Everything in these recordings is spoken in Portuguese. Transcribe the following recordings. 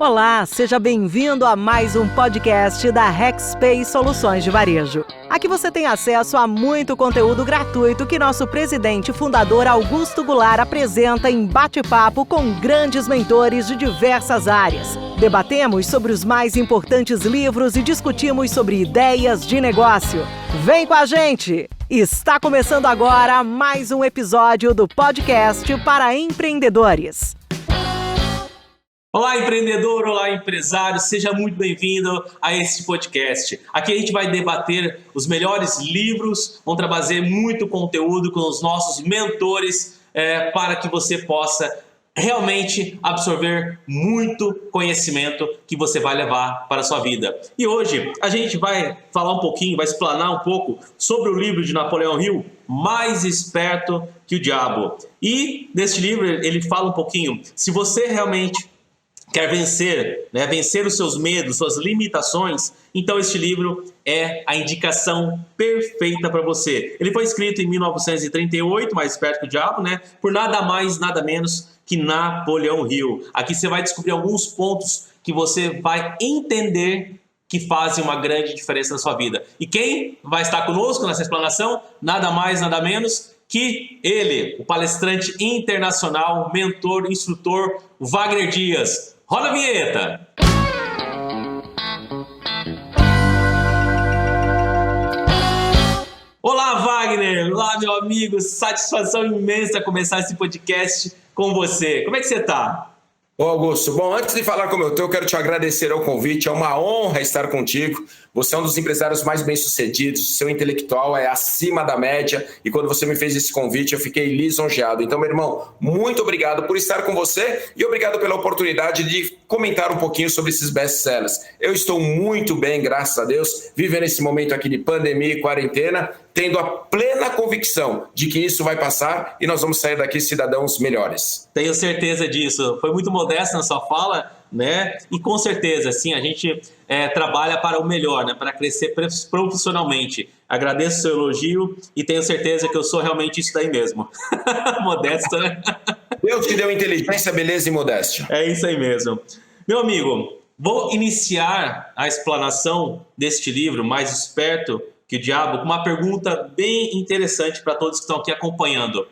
Olá, seja bem-vindo a mais um podcast da Hackspace Soluções de Varejo. Aqui você tem acesso a muito conteúdo gratuito que nosso presidente e fundador Augusto Goulart apresenta em bate-papo com grandes mentores de diversas áreas. Debatemos sobre os mais importantes livros e discutimos sobre ideias de negócio. Vem com a gente! Está começando agora mais um episódio do podcast para empreendedores. Olá, empreendedor, olá, empresário, seja muito bem-vindo a esse podcast. Aqui a gente vai debater os melhores livros, vamos trazer muito conteúdo com os nossos mentores para que você possa realmente absorver muito conhecimento que você vai levar para a sua vida. E hoje a gente vai falar um pouquinho, vai explanar um pouco sobre o livro de Napoleão Hill, Mais Esperto que o Diabo. E neste livro ele fala um pouquinho, se você realmente quer vencer, vencer os seus medos, suas limitações, então este livro é a indicação perfeita para você. Ele foi escrito em 1938, Mais Esperto que o Diabo, por nada mais, nada menos que Napoleão Hill. Aqui você vai descobrir alguns pontos que você vai entender que fazem uma grande diferença na sua vida. E quem vai estar conosco nessa explanação? Nada mais, nada menos que ele, o palestrante internacional, mentor, instrutor, Wagner Dias. Roda a vinheta! Olá, Wagner! Olá, meu amigo! Satisfação imensa começar esse podcast com você. Como é que você está? Ô Augusto, bom, antes de falar como eu quero te agradecer ao convite, é uma honra estar contigo. Você é um dos empresários mais bem-sucedidos, seu intelectual é acima da média e quando você me fez esse convite eu fiquei lisonjeado. Então, meu irmão, muito obrigado por estar com você e obrigado pela oportunidade de comentar um pouquinho sobre esses best-sellers. Eu estou muito bem, graças a Deus, vivendo esse momento aqui de pandemia e quarentena, tendo a plena convicção de que isso vai passar e nós vamos sair daqui cidadãos melhores. Tenho certeza disso. Foi muito modesto na sua fala, E com certeza, sim, a gente trabalha para o melhor, para crescer profissionalmente. Agradeço o seu elogio e tenho certeza que eu sou realmente isso daí mesmo. Modesto, né? Deus te deu inteligência, beleza e modéstia. É isso aí mesmo. Meu amigo, vou iniciar a explanação deste livro, Mais Esperto que o Diabo, com uma pergunta bem interessante para todos que estão aqui acompanhando.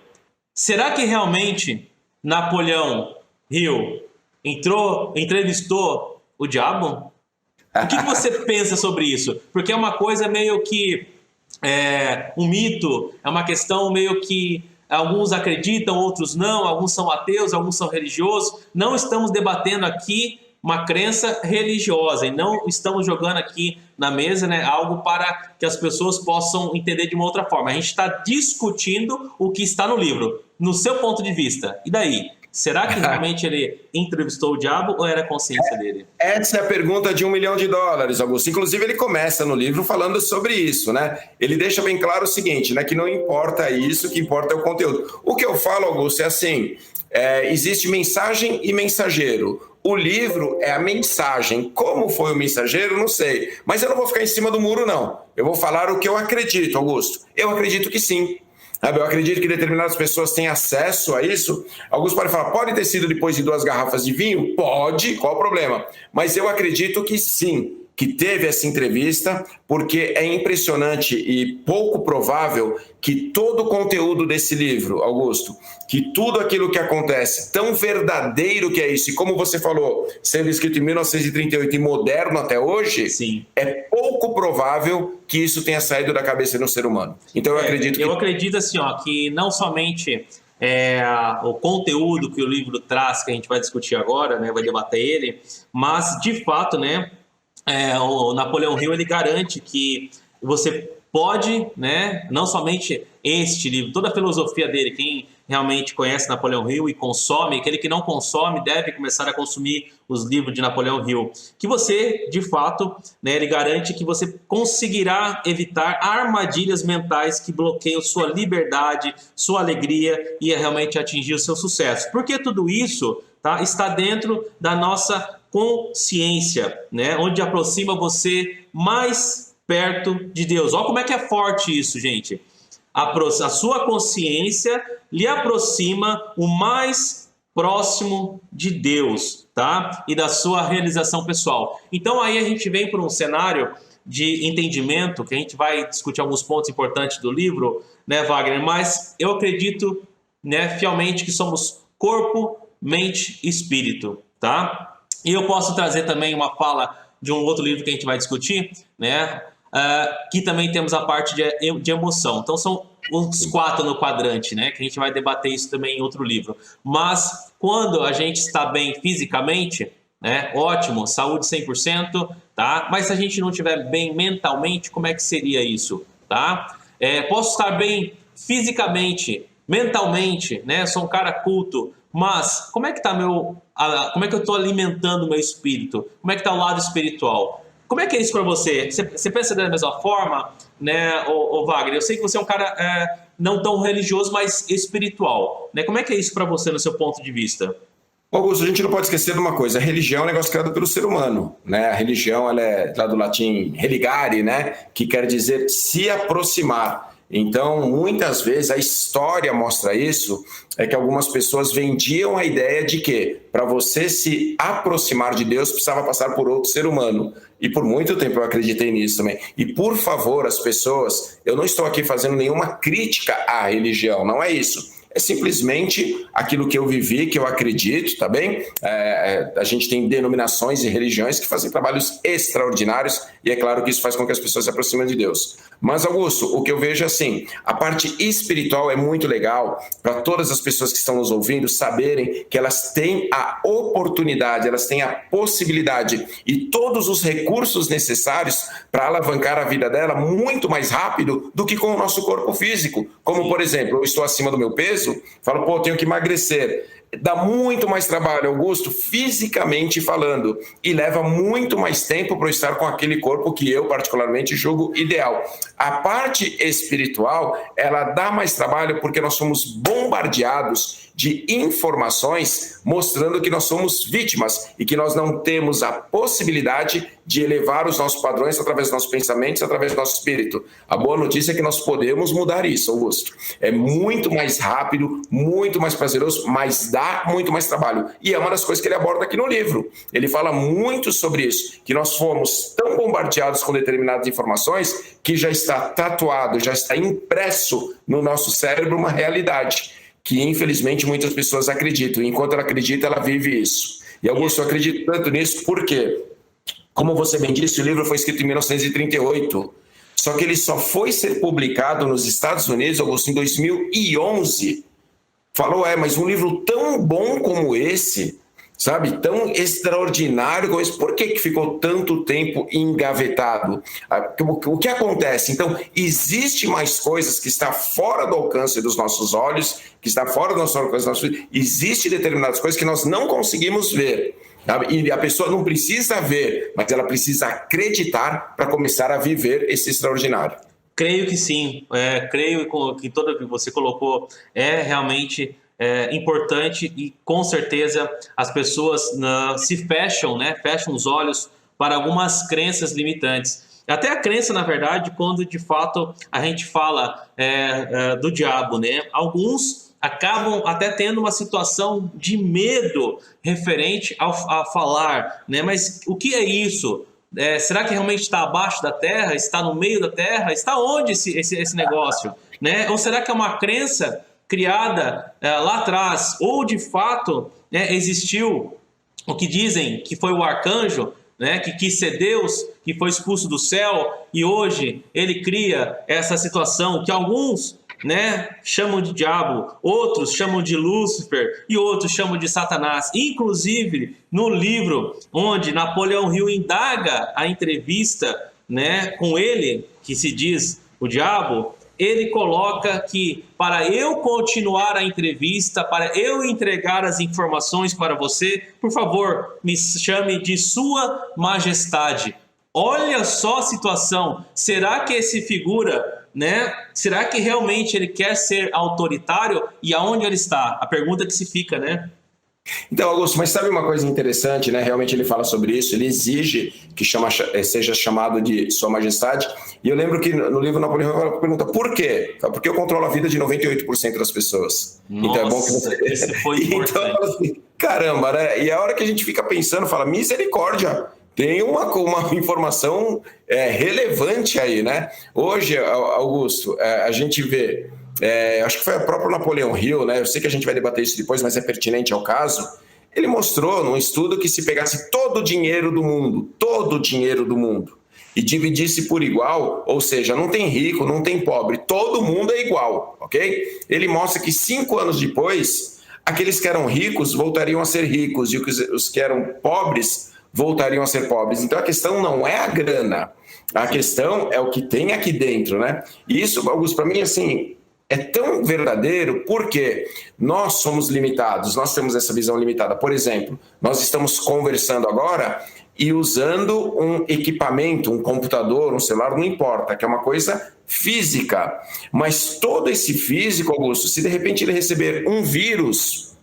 Será que realmente Napoleão Hill entrevistou o diabo? O que você pensa sobre isso? Porque é uma coisa meio que um mito, é uma questão meio que alguns acreditam, outros não, alguns são ateus, alguns são religiosos. Não estamos debatendo aqui uma crença religiosa e não estamos jogando aqui na mesa algo para que as pessoas possam entender de uma outra forma. A gente está discutindo o que está no livro, no seu ponto de vista. E daí? Será que realmente ele entrevistou o diabo ou era a consciência dele? Essa é a pergunta de $1 milhão, Augusto. Inclusive, ele começa no livro falando sobre isso, Ele deixa bem claro o seguinte, que não importa isso, o que importa é o conteúdo. O que eu falo, Augusto, é assim, existe mensagem e mensageiro. O livro é a mensagem. Como foi o mensageiro, não sei. Mas eu não vou ficar em cima do muro, não. Eu vou falar o que eu acredito, Augusto. Eu acredito que sim. Eu acredito que determinadas pessoas têm acesso a isso. Alguns podem falar, pode ter sido depois de 2 garrafas de vinho? Pode, qual o problema? Mas eu acredito que sim, que teve essa entrevista, porque é impressionante e pouco provável que todo o conteúdo desse livro, Augusto, que tudo aquilo que acontece, tão verdadeiro que é isso, e como você falou, sendo escrito em 1938 e moderno até hoje, sim, é pouco provável que isso tenha saído da cabeça de um ser humano. Então eu acredito que... Eu acredito assim, que não somente o conteúdo que o livro traz, que a gente vai discutir agora, vai debater ele, mas de fato, o Napoleão Hill ele garante que você pode, não somente este livro, toda a filosofia dele, quem realmente conhece Napoleão Hill e consome, aquele que não consome deve começar a consumir os livros de Napoleão Hill, que você, de fato, ele garante que você conseguirá evitar armadilhas mentais que bloqueiam sua liberdade, sua alegria e realmente atingir o seu sucesso. Porque tudo isso está dentro da nossa consciência, onde aproxima você mais perto de Deus. Olha como é que é forte isso, gente. A sua consciência lhe aproxima o mais próximo de Deus, tá? E da sua realização pessoal. Então aí a gente vem para um cenário de entendimento, que a gente vai discutir alguns pontos importantes do livro, né, Wagner? Mas eu acredito, né, fielmente que somos corpo, mente e espírito, tá? E eu posso trazer também uma fala de um outro livro que a gente vai discutir, né? Que também temos a parte de emoção. Então são os 4 no quadrante, né? Que a gente vai debater isso também em outro livro. Mas quando a gente está bem fisicamente, né? Ótimo, saúde 100%, tá? Mas se a gente não estiver bem mentalmente, como é que seria isso, tá? Posso estar bem fisicamente, mentalmente, né? Sou um cara culto, mas como é que tá como é que eu estou alimentando o meu espírito? Como é que tá o lado espiritual? Como é que é isso para você? Você pensa da mesma forma, né, ô Wagner? Eu sei que você é um cara não tão religioso, mas espiritual, né? Como é que é isso para você no seu ponto de vista? Augusto, a gente não pode esquecer de uma coisa: a religião é um negócio criado pelo ser humano, né? A religião, ela é lá do latim religare, né? Que quer dizer se aproximar. Então, muitas vezes, a história mostra isso, é que algumas pessoas vendiam a ideia de que, para você se aproximar de Deus, precisava passar por outro ser humano. E por muito tempo eu acreditei nisso também. E, por favor, as pessoas, eu não estou aqui fazendo nenhuma crítica à religião, não é isso. É simplesmente aquilo que eu vivi, que eu acredito, tá bem? A gente tem denominações e religiões que fazem trabalhos extraordinários e é claro que isso faz com que as pessoas se aproximem de Deus. Mas, Augusto, o que eu vejo é assim, a parte espiritual é muito legal para todas as pessoas que estão nos ouvindo saberem que elas têm a oportunidade, elas têm a possibilidade e todos os recursos necessários para alavancar a vida dela muito mais rápido do que com o nosso corpo físico. Como, por exemplo, eu estou acima do meu peso, falo, eu tenho que emagrecer. Dá muito mais trabalho, Augusto, fisicamente falando, e leva muito mais tempo para eu estar com aquele corpo que eu particularmente julgo ideal. A parte espiritual, ela dá mais trabalho porque nós somos bombardeados de informações mostrando que nós somos vítimas e que nós não temos a possibilidade de elevar os nossos padrões através dos nossos pensamentos, através do nosso espírito. A boa notícia é que nós podemos mudar isso, Augusto. É muito mais rápido, muito mais prazeroso, mas dá muito mais trabalho. E é uma das coisas que ele aborda aqui no livro. Ele fala muito sobre isso, que nós fomos tão bombardeados com determinadas informações que já está tatuado, já está impresso no nosso cérebro uma realidade que infelizmente muitas pessoas acreditam. Enquanto ela acredita, ela vive isso. E Augusto, eu acredito tanto nisso porque, como você bem disse, o livro foi escrito em 1938, só que ele só foi ser publicado nos Estados Unidos, Augusto, em 2011. Falou, mas um livro tão bom como esse, sabe, tão extraordinário como esse, por que ficou tanto tempo engavetado? O que acontece? Então, existe mais coisas que estão fora do alcance dos nossos olhos, que está fora do nosso alcance, existe determinadas coisas que nós não conseguimos ver. Sabe? E a pessoa não precisa ver, mas ela precisa acreditar para começar a viver esse extraordinário. Creio que sim, creio que tudo que você colocou é realmente importante e com certeza as pessoas se fecham, né? Fecham os olhos para algumas crenças limitantes. Até a crença, na verdade, quando de fato a gente fala do diabo, né? Alguns acabam até tendo uma situação de medo referente a falar, né? Mas o que é isso? Será que realmente está abaixo da terra? Está no meio da terra? Está onde esse negócio? Né? Ou será que é uma crença criada lá atrás? Ou de fato existiu o que dizem que foi o arcanjo, né, que quis ser Deus, que foi expulso do céu e hoje ele cria essa situação que alguns, né, chamam de diabo, outros chamam de Lúcifer e outros chamam de Satanás. Inclusive, no livro onde Napoleão Hill indaga a entrevista, né, com ele, que se diz o diabo, ele coloca que para eu continuar a entrevista, para eu entregar as informações para você, por favor, me chame de Sua Majestade. Olha só a situação. Será que esse figura, né? Será que realmente ele quer ser autoritário? E aonde ele está? A pergunta que se fica, né? Então, Augusto, mas sabe uma coisa interessante, né? Realmente ele fala sobre isso, ele exige que seja chamado de Sua Majestade. E eu lembro que no livro Napoleão pergunta por quê? Porque eu controlo a vida de 98% das pessoas. Nossa, então é bom que você... isso foi importante. Então, assim, caramba, né? E a hora que a gente fica pensando, fala, misericórdia, tem uma informação relevante aí, né? Hoje, Augusto, a gente vê... acho que foi o próprio Napoleão Hill, né? Eu sei que a gente vai debater isso depois, mas é pertinente ao caso. Ele mostrou num estudo que se pegasse todo o dinheiro do mundo, e dividisse por igual, ou seja, não tem rico, não tem pobre, todo mundo é igual, ok? Ele mostra que 5 anos depois, aqueles que eram ricos voltariam a ser ricos, e os que eram pobres voltariam a ser pobres. Então a questão não é a grana, a questão é o que tem aqui dentro, né? E isso, Augusto, para mim, assim... é tão verdadeiro porque nós somos limitados, nós temos essa visão limitada. Por exemplo, nós estamos conversando agora e usando um equipamento, um computador, um celular, não importa, que é uma coisa física. Mas todo esse físico, Augusto, se de repente ele receber um vírus...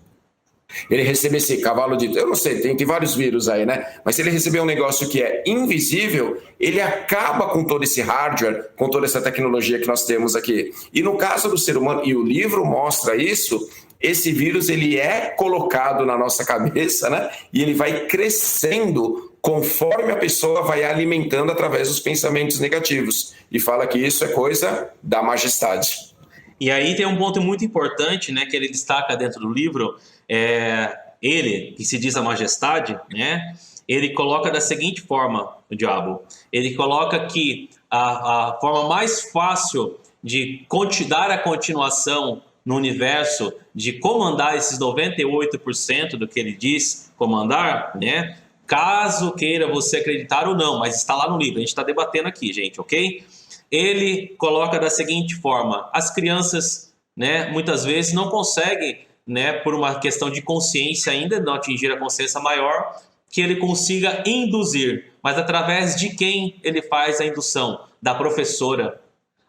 ele receber esse cavalo de... eu não sei, tem vários vírus aí, né? Mas se ele receber um negócio que é invisível, ele acaba com todo esse hardware, com toda essa tecnologia que nós temos aqui. E no caso do ser humano, e o livro mostra isso, esse vírus ele é colocado na nossa cabeça, né? E ele vai crescendo conforme a pessoa vai alimentando através dos pensamentos negativos. E fala que isso é coisa da majestade. E aí tem um ponto muito importante, né, que ele destaca dentro do livro, ele, que se diz a majestade, né, ele coloca da seguinte forma, o diabo, ele coloca que a forma mais fácil de dar a continuação no universo, de comandar esses 98% do que ele diz comandar, né, caso queira você acreditar ou não, mas está lá no livro, a gente está debatendo aqui, gente, ok? Ele coloca da seguinte forma, as crianças, né, muitas vezes não conseguem, né, por uma questão de consciência ainda, não atingir a consciência maior, que ele consiga induzir, mas através de quem ele faz a indução? Da professora.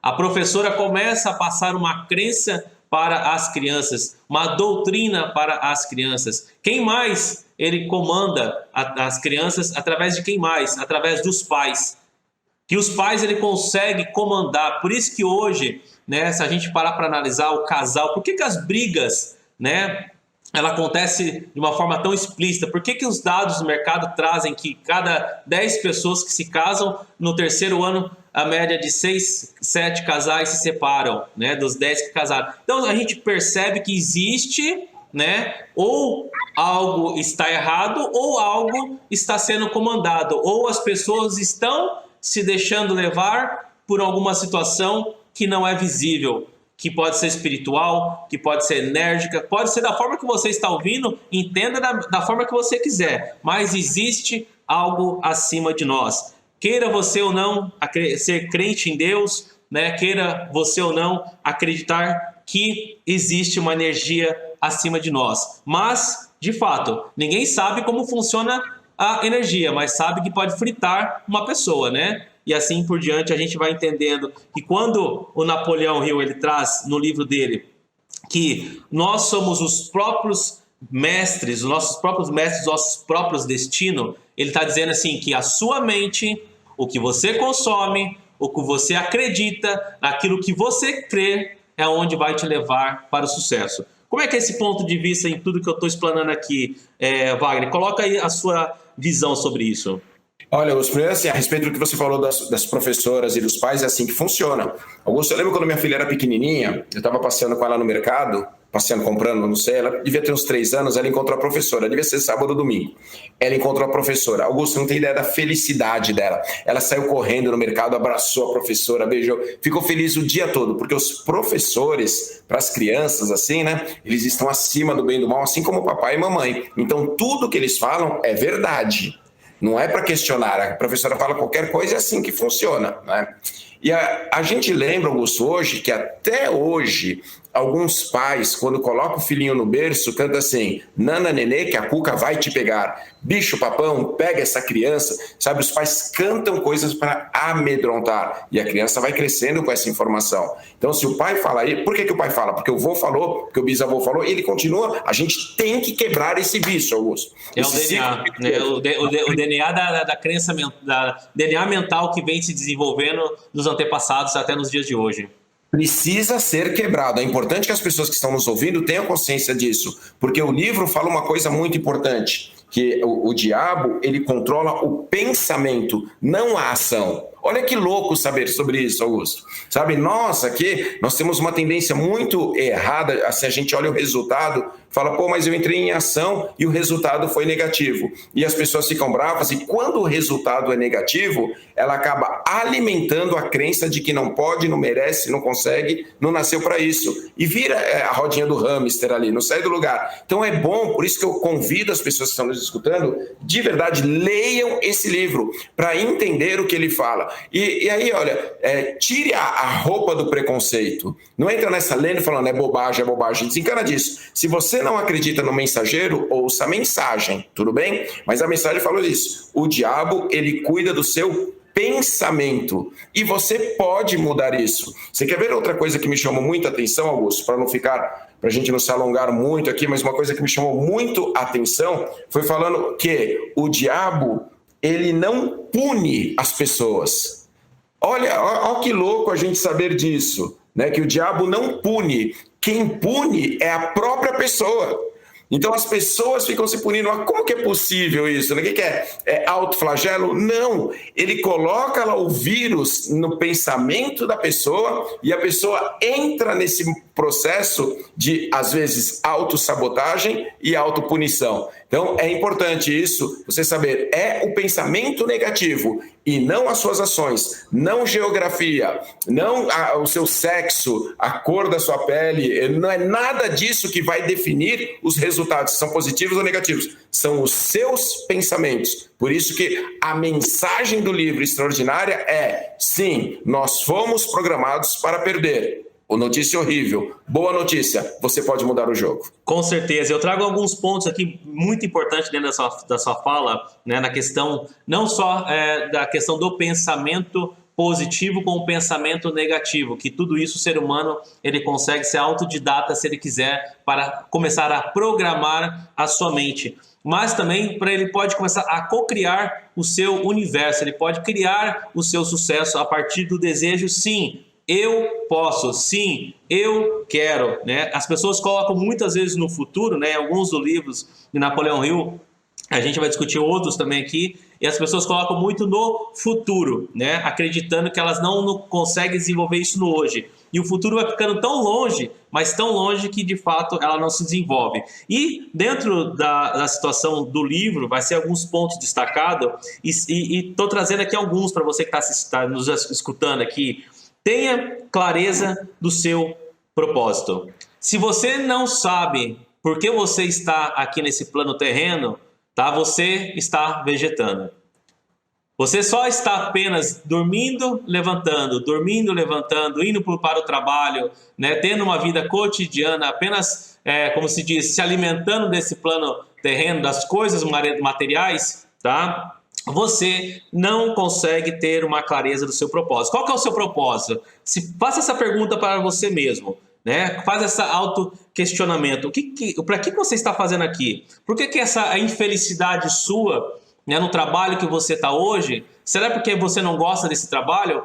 A professora começa a passar uma crença para as crianças, uma doutrina para as crianças. Quem mais ele comanda as crianças? Através de quem mais? Através dos pais. Que os pais ele consegue comandar. Por isso que hoje, né, se a gente parar para analisar o casal, por que as brigas, né, ela acontece de uma forma tão explícita? Por que os dados do mercado trazem que cada 10 pessoas que se casam, no terceiro ano, a média de 6, 7 casais se separam, né, dos 10 que casaram. Então a gente percebe que existe, né, ou algo está errado, ou algo está sendo comandado, ou as pessoas estão se deixando levar por alguma situação que não é visível, que pode ser espiritual, que pode ser enérgica, pode ser da forma que você está ouvindo, entenda da forma que você quiser, mas existe algo acima de nós. Queira você ou não ser crente em Deus, né? Queira você ou não acreditar que existe uma energia acima de nós. Mas, de fato, ninguém sabe como funciona a energia, mas sabe que pode fritar uma pessoa, né? E assim por diante a gente vai entendendo que quando o Napoleão Hill ele traz no livro dele que nós somos os próprios mestres, os nossos próprios destinos, ele está dizendo assim que a sua mente, o que você consome, o que você acredita, aquilo que você crê é onde vai te levar para o sucesso. Como é que é esse ponto de vista em tudo que eu estou explanando aqui, Wagner? Coloca aí a sua visão sobre isso. Olha, Augusto, primeiro assim, a respeito do que você falou das professoras e dos pais, é assim que funciona. Augusto, eu lembro quando minha filha era pequenininha, eu estava passeando com ela no mercado, comprando, não sei, ela devia ter uns 3 anos, ela encontrou a professora, devia ser sábado ou domingo. Ela encontrou a professora. Augusto, não tem ideia da felicidade dela. Ela saiu correndo no mercado, abraçou a professora, beijou, ficou feliz o dia todo, porque os professores, para as crianças, assim, né, eles estão acima do bem e do mal, assim como papai e mamãe. Então, tudo que eles falam é verdade. Não é para questionar, a professora fala qualquer coisa, é assim que funciona, né? E a gente lembra, Augusto, hoje, que até hoje alguns pais, quando colocam o filhinho no berço, cantam assim: nana nenê que a cuca vai te pegar, bicho papão, pega essa criança, sabe? Os pais cantam coisas para amedrontar e a criança vai crescendo com essa informação. Então, se o pai fala aí, por que o pai fala? Porque o vô falou, porque o bisavô falou, e ele continua. A gente tem que quebrar esse vício, Augusto. É o DNA, né? O DNA da crença, DNA mental que vem se desenvolvendo dos antepassados até nos dias de hoje. Precisa ser quebrado. É importante que as pessoas que estão nos ouvindo tenham consciência disso, porque o livro fala uma coisa muito importante, que o diabo, ele controla o pensamento, não a ação. Olha que louco saber sobre isso, Augusto. Sabe, nós aqui, nós temos uma tendência muito errada, assim, a gente olha o resultado, fala, pô, mas eu entrei em ação e o resultado foi negativo. E as pessoas ficam bravas, e quando o resultado é negativo, ela acaba alimentando a crença de que não pode, não merece, não consegue, não nasceu para isso. E vira a rodinha do hamster ali, não sai do lugar. Então é bom, por isso que eu convido as pessoas que estão nos escutando, de verdade, leiam esse livro, para entender o que ele fala. E aí, olha, tire a roupa do preconceito. Não entra nessa lenda falando é bobagem, desencana disso. Se você não acredita no mensageiro, ouça a mensagem, tudo bem? Mas a mensagem falou isso. O diabo, ele cuida do seu pensamento. E você pode mudar isso. Você quer ver outra coisa que me chamou muito a atenção, Augusto? Para a gente não se alongar muito aqui, mas uma coisa que me chamou muito a atenção foi falando que o diabo, ele não pune as pessoas. Olha que louco a gente saber disso, né? Que o diabo não pune. Quem pune é a própria pessoa. Então as pessoas ficam se punindo. Mas como que é possível isso? O que é? É autoflagelo? Não. Ele coloca lá o vírus no pensamento da pessoa e a pessoa entra nesse processo de, às vezes, autossabotagem e autopunição. Então é importante isso, você saber, é o pensamento negativo e não as suas ações, não geografia, não o seu sexo, a cor da sua pele, não é nada disso que vai definir os resultados, se são positivos ou negativos, são os seus pensamentos. Por isso que a mensagem do livro extraordinária é, sim, nós fomos programados para perder. Notícia horrível. Boa notícia, você pode mudar o jogo. Com certeza. Eu trago alguns pontos aqui muito importantes dentro da sua fala, né, na questão, não só da questão do pensamento positivo com o pensamento negativo, que tudo isso o ser humano ele consegue ser autodidata se ele quiser para começar a programar a sua mente. Mas também ele pode começar a co-criar o seu universo, ele pode criar o seu sucesso a partir do desejo, sim. Eu posso, sim, eu quero, né? As pessoas colocam muitas vezes no futuro, né? Alguns dos livros de Napoleão Hill, a gente vai discutir outros também aqui, e as pessoas colocam muito no futuro, né? Acreditando que elas não conseguem desenvolver isso no hoje. E o futuro vai ficando tão longe, mas tão longe que de fato ela não se desenvolve. E dentro da situação do livro, vai ser alguns pontos destacados, e estou trazendo aqui alguns para você que está nos escutando aqui. Tenha clareza do seu propósito. Se você não sabe por que você está aqui nesse plano terreno, tá? Você está vegetando. Você só está apenas dormindo, levantando, indo para o trabalho, né? Tendo uma vida cotidiana, apenas, como se diz, se alimentando desse plano terreno, das coisas materiais, tá? Você não consegue ter uma clareza do seu propósito. Qual que é o seu propósito? Faça essa pergunta para você mesmo, né? Faz esse auto-questionamento. Para que você está fazendo aqui? Por que essa infelicidade sua, né, no trabalho que você está hoje? Será porque você não gosta desse trabalho?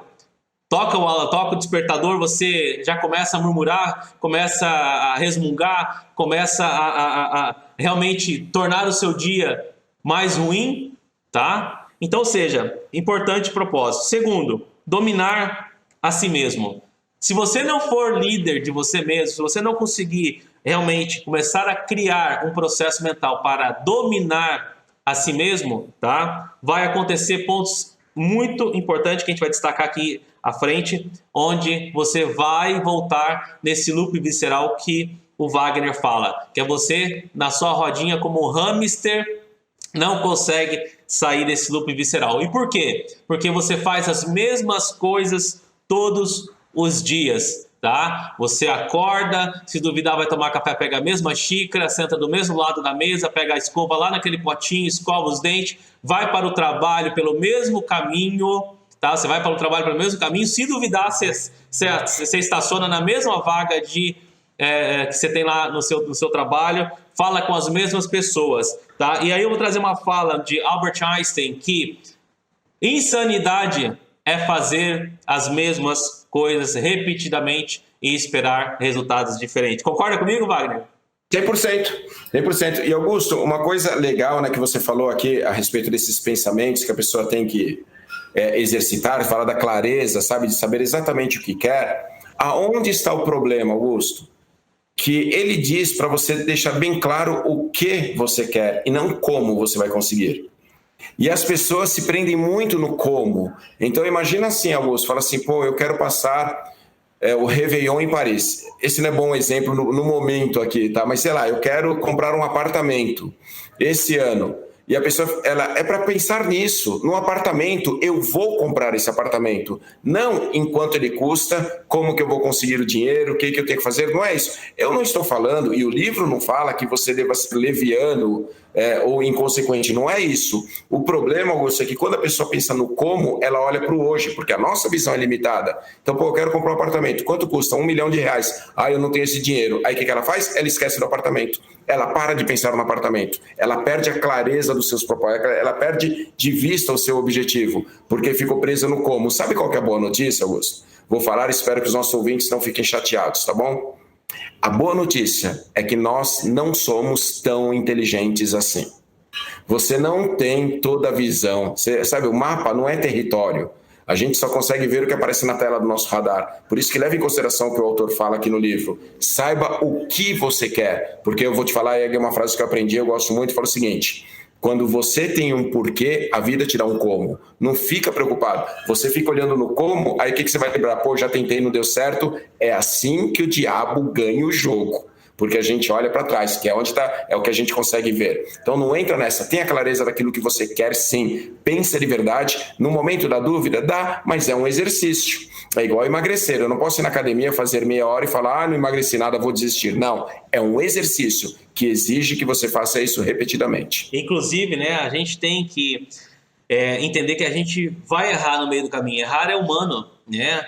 Toca o despertador, você já começa a murmurar, começa a resmungar, começa a realmente tornar o seu dia mais ruim? Tá? Então, ou seja, importante propósito. Segundo, dominar a si mesmo. Se você não for líder de você mesmo, se você não conseguir realmente começar a criar um processo mental para dominar a si mesmo, tá? Vai acontecer pontos muito importantes que a gente vai destacar aqui à frente, onde você vai voltar nesse loop visceral que o Wagner fala, que é você na sua rodinha como um hamster, não consegue sair desse loop visceral. E por quê? Porque você faz as mesmas coisas todos os dias, tá? Você acorda, se duvidar vai tomar café, pega a mesma xícara, senta do mesmo lado da mesa, pega a escova lá naquele potinho, escova os dentes, vai para o trabalho pelo mesmo caminho, tá? Você vai para o trabalho pelo mesmo caminho, se duvidar, você estaciona na mesma vaga que você tem lá no seu trabalho, fala com as mesmas pessoas, tá? E aí eu vou trazer uma fala de Albert Einstein que insanidade é fazer as mesmas coisas repetidamente e esperar resultados diferentes. Concorda comigo, Wagner? 100%, 100%. E Augusto, uma coisa legal, né, que você falou aqui a respeito desses pensamentos que a pessoa tem que exercitar, falar da clareza, sabe, de saber exatamente o que quer. Aonde está o problema, Augusto? Que ele diz para você deixar bem claro o que você quer e não como você vai conseguir. E as pessoas se prendem muito no como. Então imagina assim, Augusto, fala assim, pô, eu quero passar o Réveillon em Paris. Esse não é bom exemplo no momento aqui, tá? Mas sei lá, eu quero comprar um apartamento esse ano. E a pessoa, ela é para pensar nisso. No apartamento, eu vou comprar esse apartamento. Não enquanto ele custa, como que eu vou conseguir o dinheiro, o que eu tenho que fazer. Não é isso. Eu não estou falando, e o livro não fala que você deva ser leviano ou inconsequente. Não é isso. O problema, Augusto, é que quando a pessoa pensa no como, ela olha para o hoje, porque a nossa visão é limitada. Então, pô, eu quero comprar um apartamento. Quanto custa? R$1 milhão. Ah, eu não tenho esse dinheiro. Aí o que ela faz? Ela esquece do apartamento. Ela para de pensar no apartamento. Ela perde a clareza dos seus propósitos. Ela perde de vista o seu objetivo, porque ficou presa no como. Sabe qual que é a boa notícia, Augusto? Vou falar, espero que os nossos ouvintes não fiquem chateados, tá bom? A boa notícia é que nós não somos tão inteligentes assim. Você não tem toda a visão. Você sabe, o mapa não é território. A gente só consegue ver o que aparece na tela do nosso radar. Por isso que leve em consideração o que o autor fala aqui no livro. Saiba o que você quer. Porque eu vou te falar, é uma frase que eu aprendi, eu gosto muito, fala o seguinte: quando você tem um porquê, a vida te dá um como. Não fica preocupado. Você fica olhando no como, aí o que você vai lembrar? Pô, já tentei, não deu certo. É assim que o diabo ganha o jogo. Porque a gente olha para trás, que é onde está, é o que a gente consegue ver. Então não entra nessa, tenha clareza daquilo que você quer, sim. Pensa de verdade. No momento da dúvida, dá, mas é um exercício. É igual emagrecer. Eu não posso ir na academia, fazer meia hora e falar, não emagreci nada, vou desistir. Não, é um exercício que exige que você faça isso repetidamente. Inclusive, né, a gente tem que entender que a gente vai errar no meio do caminho. Errar é humano, né?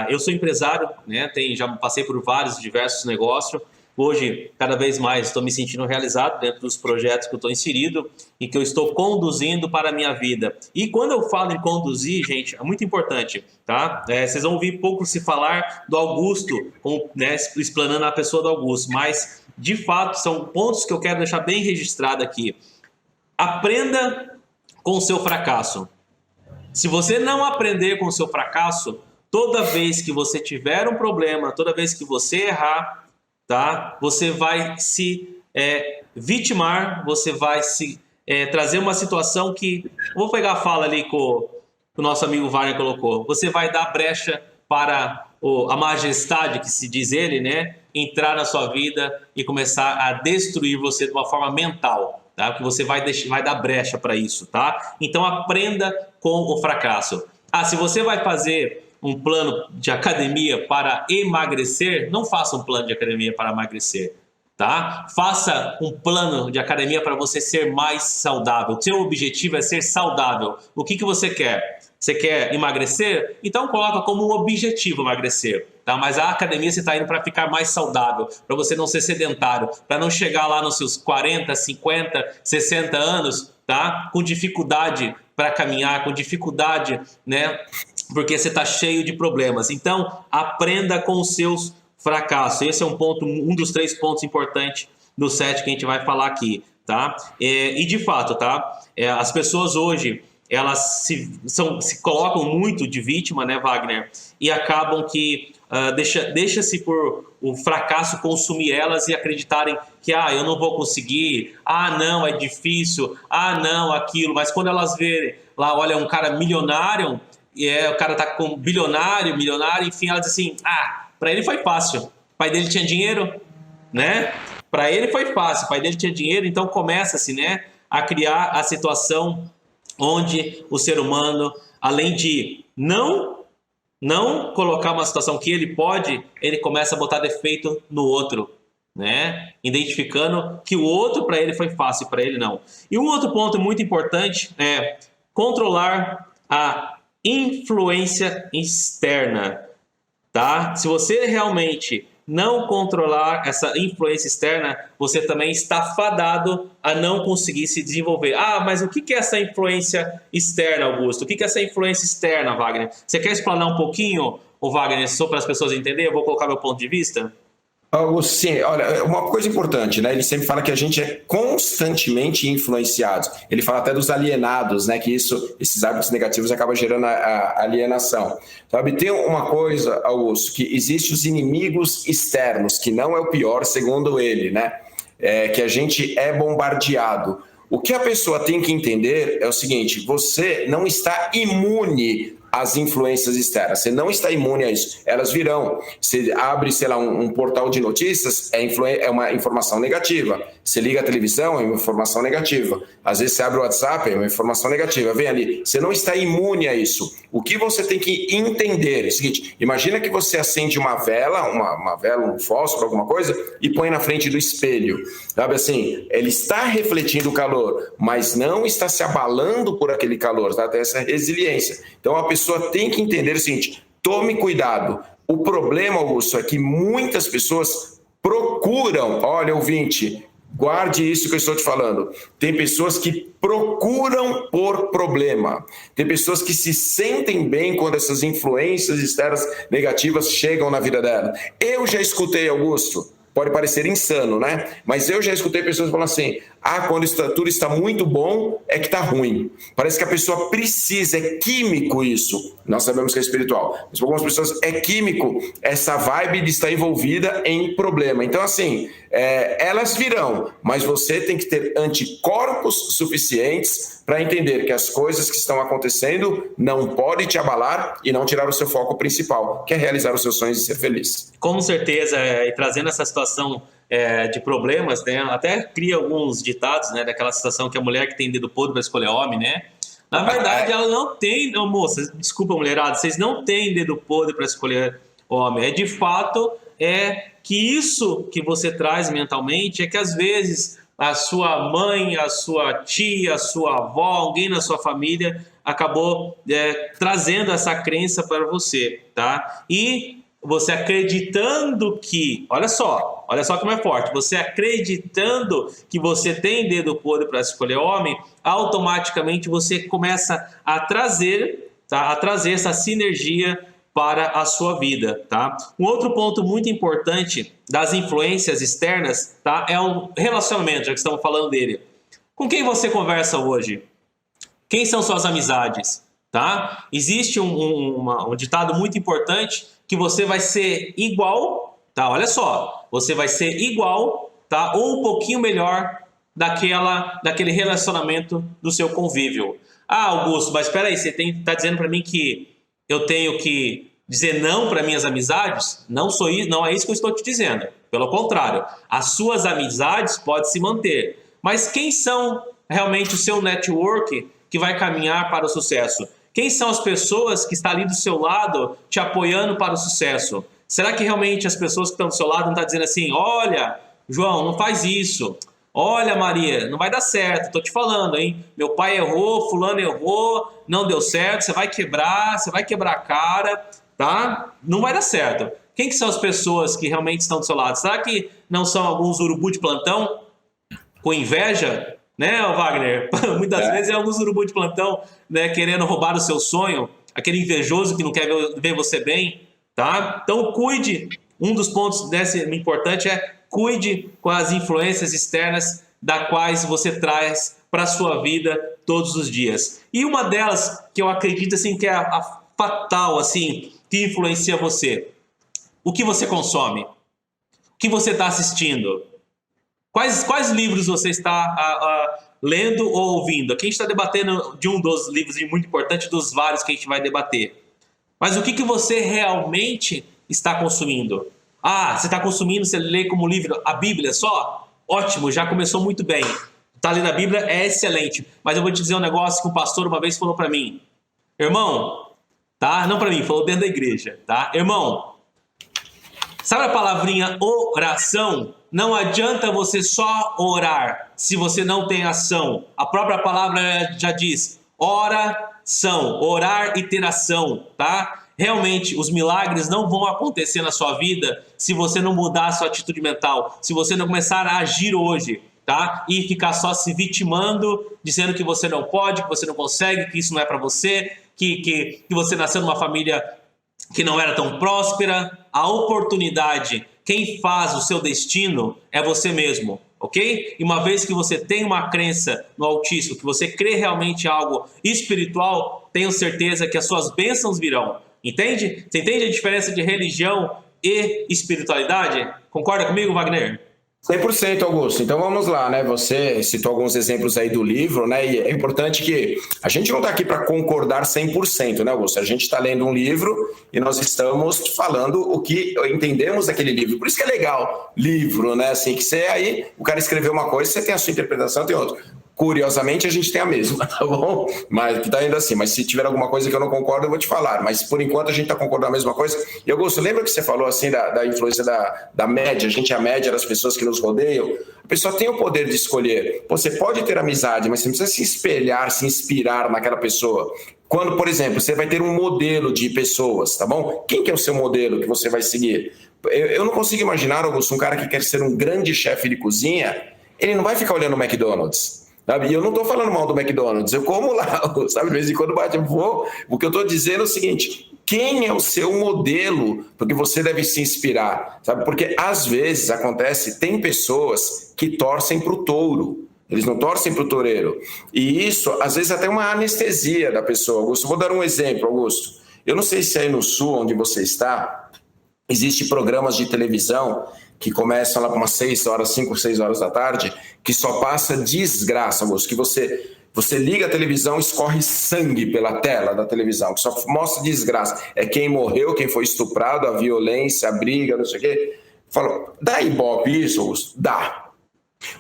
Eu sou empresário, né? Já passei por diversos negócios. Hoje, cada vez mais, estou me sentindo realizado dentro dos projetos que eu estou inserido e que eu estou conduzindo para a minha vida. E quando eu falo em conduzir, gente, é muito importante, tá? Vocês vão ouvir pouco se falar do Augusto, né, explanando a pessoa do Augusto, mas, de fato, são pontos que eu quero deixar bem registrado aqui. Aprenda com o seu fracasso. Se você não aprender com o seu fracasso, toda vez que você tiver um problema, toda vez que você errar, tá? Você vai se vitimar, você vai se trazer uma situação que... Vou pegar a fala ali que o nosso amigo Wagner colocou. Você vai dar brecha para a majestade, que se diz ele, né? Entrar na sua vida e começar a destruir você de uma forma mental. Tá? Porque você vai dar brecha para isso, tá? Então aprenda com o fracasso. Se você vai fazer um plano de academia para emagrecer, não faça um plano de academia para emagrecer, tá? Faça um plano de academia para você ser mais saudável. Seu objetivo é ser saudável. O que você quer? Você quer emagrecer? Então coloca como um objetivo emagrecer. Tá? Mas a academia você está indo para ficar mais saudável, para você não ser sedentário, para não chegar lá nos seus 40, 50, 60 anos, tá? Com dificuldade para caminhar, com dificuldade, né? Porque você está cheio de problemas. Então, aprenda com os seus fracassos. Esse é um dos 3 pontos importantes do 7 que a gente vai falar aqui, tá? E de fato, tá? As pessoas hoje, elas se colocam muito de vítima, né, Wagner? E acabam que deixa-se por o fracasso consumir elas e acreditarem que eu não vou conseguir, não, é difícil, não, aquilo. Mas quando elas verem lá, olha, um cara milionário, o cara tá com milionário, enfim, ela diz assim, para ele foi fácil, o pai dele tinha dinheiro, né? Para ele foi fácil, o pai dele tinha dinheiro, então começa-se, né, a criar a situação onde o ser humano, além de não não colocar uma situação que ele pode, ele começa a botar defeito no outro, né? Identificando que o outro para ele foi fácil e para ele não. E um outro ponto muito importante é controlar a influência externa, tá? Se você realmente não controlar essa influência externa, você também está fadado a não conseguir se desenvolver. Ah, mas o que é essa influência externa, Augusto? O que é essa influência externa, Wagner? Você quer explanar um pouquinho, o Wagner, só para as pessoas entenderem? Eu vou colocar meu ponto de vista. Sim, olha, uma coisa importante, né? Ele sempre fala que a gente é constantemente influenciado. Ele fala até dos alienados, né? Que esses hábitos negativos acabam gerando a alienação. Sabe, tem uma coisa, Augusto, que existem os inimigos externos, que não é o pior, segundo ele, né? Que a gente é bombardeado. O que a pessoa tem que entender é o seguinte: você não está imune às influências externas, você não está imune a isso, elas virão. Você abre, sei lá, um portal de notícias, é uma informação negativa. Você liga a televisão, é uma informação negativa. Às vezes você abre o WhatsApp, é uma informação negativa. Vem ali, você não está imune a isso. O que você tem que entender é o seguinte: imagina que você acende uma vela, um fósforo, alguma coisa, e põe na frente do espelho. Sabe assim, ele está refletindo o calor, mas não está se abalando por aquele calor, tá? Tem essa resiliência. Então a pessoa tem que entender o seguinte: tome cuidado. O problema, Augusto, é que muitas pessoas procuram, olha, ouvinte, guarde isso que eu estou te falando. Tem pessoas que procuram por problema. Tem pessoas que se sentem bem quando essas influências externas negativas chegam na vida dela. Eu já escutei, Augusto, pode parecer insano, né? Mas eu já escutei pessoas falando assim: quando tudo está muito bom, é que está ruim. Parece que a pessoa precisa, é químico isso. Nós sabemos que é espiritual, mas para algumas pessoas é químico essa vibe de estar envolvida em problema. Então, assim, elas virão, mas você tem que ter anticorpos suficientes para entender que as coisas que estão acontecendo não podem te abalar e não tirar o seu foco principal, que é realizar os seus sonhos e ser feliz. Com certeza, e trazendo essa situação de problemas, né? Até cria alguns ditados, né? Daquela situação que a mulher que tem dedo podre para escolher homem, né? Na verdade, ela não tem... Não, moça, desculpa, mulherada, vocês não têm dedo podre para escolher homem. De fato, que isso que você traz mentalmente é que às vezes a sua mãe, a sua tia, a sua avó, alguém na sua família acabou trazendo essa crença para você, tá? E você acreditando que, olha só como é forte, você acreditando que você tem dedo podre para escolher homem, automaticamente você começa a trazer, tá? A trazer essa sinergia para a sua vida, tá? Um outro ponto muito importante das influências externas, tá? É o relacionamento, já que estamos falando dele. Com quem você conversa hoje? Quem são suas amizades, tá? Existe um ditado muito importante que você vai ser igual, tá? Olha só, você vai ser igual, tá? Ou um pouquinho melhor daquele relacionamento do seu convívio. Augusto, mas espera aí, você tá dizendo para mim que eu tenho que dizer não para minhas amizades? Não é isso que eu estou te dizendo. Pelo contrário, as suas amizades podem se manter. Mas quem são realmente o seu network que vai caminhar para o sucesso? Quem são as pessoas que estão ali do seu lado te apoiando para o sucesso? Será que realmente as pessoas que estão do seu lado não estão dizendo assim: olha, João, não faz isso. Olha, Maria, não vai dar certo, estou te falando, hein? Meu pai errou, fulano errou, não deu certo, você vai quebrar a cara, tá? Não vai dar certo. Quem que são as pessoas que realmente estão do seu lado? Será que não são alguns urubu de plantão com inveja? Né, Wagner? Muitas vezes é alguns urubu de plantão, né, querendo roubar o seu sonho, aquele invejoso que não quer ver você bem, tá? Então cuide, um dos pontos desse importante é cuide com as influências externas da quais você traz para a sua vida todos os dias. E uma delas que eu acredito assim que é a fatal, assim, que influencia você. O que você consome? O que você está assistindo? Quais livros você está lendo ou ouvindo? Aqui a gente está debatendo de um dos livros muito importante, dos vários que a gente vai debater. Mas o que você realmente está consumindo? Você está consumindo, você lê como livro a Bíblia só? Ótimo, já começou muito bem. Está lendo a Bíblia, é excelente. Mas eu vou te dizer um negócio que um pastor uma vez falou para mim. Irmão, tá? Não para mim, falou dentro da igreja, tá? Irmão, sabe a palavrinha oração? Não adianta você só orar se você não tem ação. A própria palavra já diz oração, orar e ter ação, tá? Realmente, os milagres não vão acontecer na sua vida se você não mudar a sua atitude mental, se você não começar a agir hoje, tá? E ficar só se vitimando, dizendo que você não pode, que você não consegue, que isso não é para você, que você nasceu numa família que não era tão próspera. A oportunidade, quem faz o seu destino é você mesmo, ok? E uma vez que você tem uma crença no Altíssimo, que você crê realmente em algo espiritual, tenho certeza que as suas bênçãos virão. Entende? Você entende a diferença de religião e espiritualidade? Concorda comigo, Wagner? 100%, Augusto. Então vamos lá, né? Você citou alguns exemplos aí do livro, né? E é importante que a gente não está aqui para concordar 100%, né, Augusto? A gente está lendo um livro e nós estamos falando o que entendemos daquele livro. Por isso que é legal livro, né? Assim, que você aí, o cara escreveu uma coisa, você tem a sua interpretação, tem outra. Curiosamente, a gente tem a mesma, tá bom? Mas que tá indo assim. Mas se tiver alguma coisa que eu não concordo, eu vou te falar. Mas por enquanto a gente tá concordando a mesma coisa. E Augusto, lembra que você falou assim da influência da média? A gente é a média das pessoas que nos rodeiam. A pessoa tem o poder de escolher. Você pode ter amizade, mas você não precisa se espelhar, se inspirar naquela pessoa. Quando, por exemplo, você vai ter um modelo de pessoas, tá bom? Quem que é o seu modelo que você vai seguir? Eu não consigo imaginar, Augusto, um cara que quer ser um grande chefe de cozinha, ele não vai ficar olhando o McDonald's. E eu não estou falando mal do McDonald's, eu como lá, sabe, de vez em quando bate, eu vou. O que eu estou dizendo é o seguinte: quem é o seu modelo? Porque você deve se inspirar, sabe? Porque às vezes acontece, tem pessoas que torcem para o touro, eles não torcem para o toureiro. E isso, às vezes, até uma anestesia da pessoa. Augusto, vou dar um exemplo, Augusto. Eu não sei se aí no sul, onde você está, existem programas de televisão que começam lá para umas 6 horas, 5, 6 horas da tarde, que só passa desgraça, moço, que você liga a televisão, escorre sangue pela tela da televisão, que só mostra desgraça. É quem morreu, quem foi estuprado, a violência, a briga, não sei o quê. Fala, dá ibope isso, Augusto? Dá.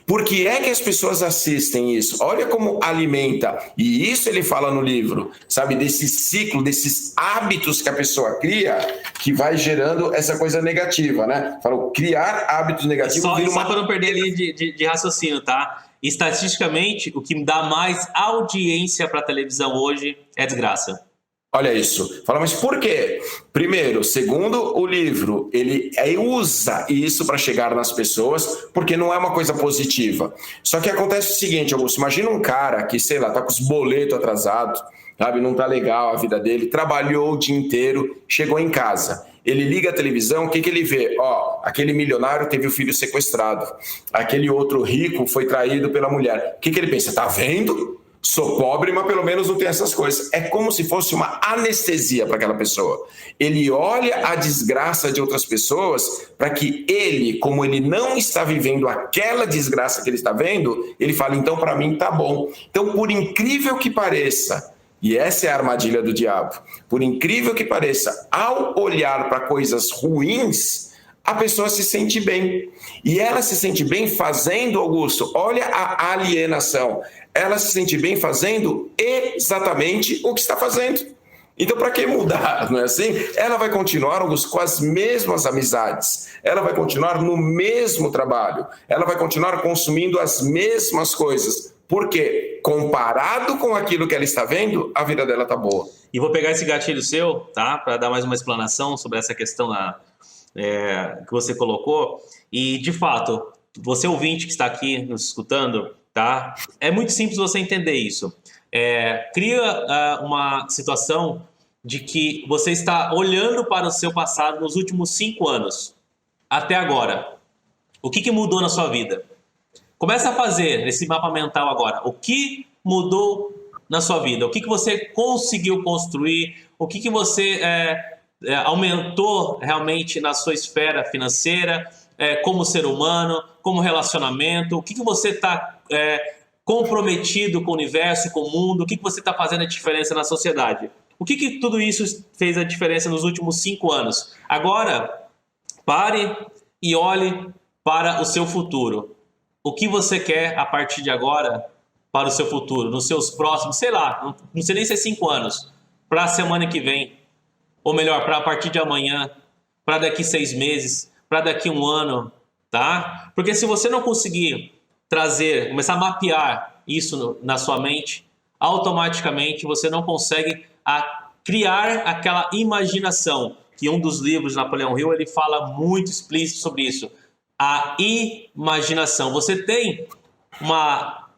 Por que é que as pessoas assistem isso? Olha como alimenta. E isso ele fala no livro, sabe? Desse ciclo, desses hábitos que a pessoa cria, que vai gerando essa coisa negativa, né? Falou, criar hábitos negativos... Só para não perder ali de raciocínio, tá? Estatisticamente, o que dá mais audiência para a televisão hoje é desgraça. Olha isso. Fala, mas por quê? Primeiro, segundo o livro, ele usa isso para chegar nas pessoas, porque não é uma coisa positiva. Só que acontece o seguinte, Augusto, imagina um cara que, sei lá, tá com os boletos atrasados, sabe, não tá legal a vida dele, trabalhou o dia inteiro, chegou em casa. Ele liga a televisão, o que ele vê? Ó, aquele milionário teve o filho sequestrado, aquele outro rico foi traído pela mulher. O que ele pensa? Tá vendo? Sou pobre, mas pelo menos não tem essas coisas. É como se fosse uma anestesia para aquela pessoa. Ele olha a desgraça de outras pessoas para que ele, como ele não está vivendo aquela desgraça que ele está vendo, ele fala, então para mim tá bom. Então, por incrível que pareça, e essa é a armadilha do diabo, por incrível que pareça, ao olhar para coisas ruins, a pessoa se sente bem. E ela se sente bem fazendo, Augusto, olha a alienação. Ela se sente bem fazendo exatamente o que está fazendo. Então, para que mudar, não é assim? Ela vai continuar, Augusto, com as mesmas amizades. Ela vai continuar no mesmo trabalho. Ela vai continuar consumindo as mesmas coisas. Porque, comparado com aquilo que ela está vendo, a vida dela está boa. E vou pegar esse gatilho seu, tá? Para dar mais uma explanação sobre essa questão que você colocou. E, de fato, você ouvinte que está aqui nos escutando, tá? É muito simples você entender isso. Cria uma situação de que você está olhando para o seu passado nos últimos 5 anos, até agora. O que mudou na sua vida? Começa a fazer esse mapa mental agora. O que mudou na sua vida? O que você conseguiu construir? O que você aumentou realmente na sua esfera financeira, como ser humano, como relacionamento? O que você está comprometido com o universo, com o mundo? O que você está fazendo a diferença na sociedade? O que tudo isso fez a diferença nos últimos 5 anos? Agora, pare e olhe para o seu futuro. O que você quer a partir de agora para o seu futuro, nos seus próximos, sei lá, não sei nem se é 5 anos, para a semana que vem, ou melhor, para a partir de amanhã, para daqui 6 meses, para daqui 1 ano, tá? Porque se você não conseguir começar a mapear isso na sua mente, automaticamente você não consegue criar aquela imaginação, que um dos livros de Napoleão Hill, ele fala muito explícito sobre isso. A imaginação. Você tem uma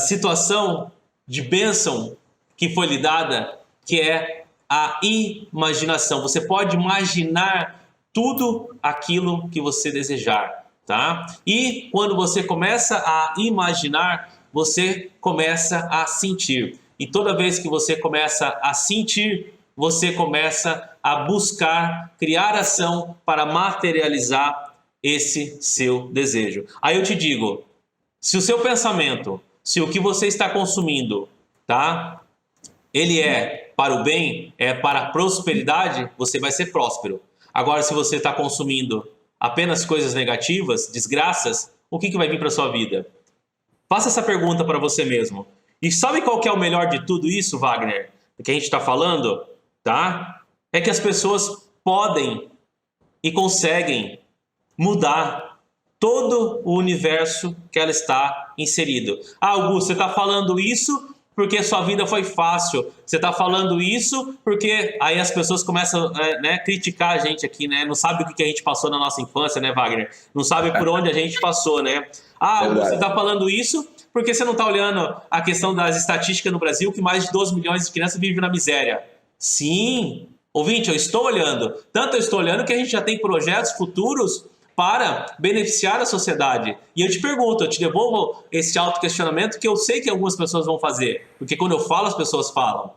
situação de bênção que foi lhe dada, que é a imaginação. Você pode imaginar tudo aquilo que você desejar, tá? E quando você começa a imaginar, você começa a sentir. E toda vez que você começa a sentir, você começa a buscar, criar ação para materializar esse seu desejo. Aí eu te digo, se o seu pensamento, se o que você está consumindo, tá? Ele é para o bem, é para a prosperidade, você vai ser próspero. Agora, se você está consumindo apenas coisas negativas, desgraças, o que vai vir para a sua vida? Faça essa pergunta para você mesmo. E sabe qual que é o melhor de tudo isso, Wagner? Do que a gente está falando, tá? É que as pessoas podem e conseguem mudar todo o universo que ela está inserido. Ah, Augusto, você está falando isso porque sua vida foi fácil. Você está falando isso porque aí as pessoas começam a criticar a gente aqui, né? Não sabe o que a gente passou na nossa infância, né, Wagner? Não sabe por onde a gente passou, né? Ah, Augusto, você está falando isso porque você não está olhando a questão das estatísticas no Brasil, que mais de 12 milhões de crianças vivem na miséria. Sim, ouvinte, eu estou olhando. Tanto eu estou olhando que a gente já tem projetos futuros para beneficiar a sociedade. E eu te pergunto, eu te devolvo esse autoquestionamento que eu sei que algumas pessoas vão fazer. Porque quando eu falo, as pessoas falam.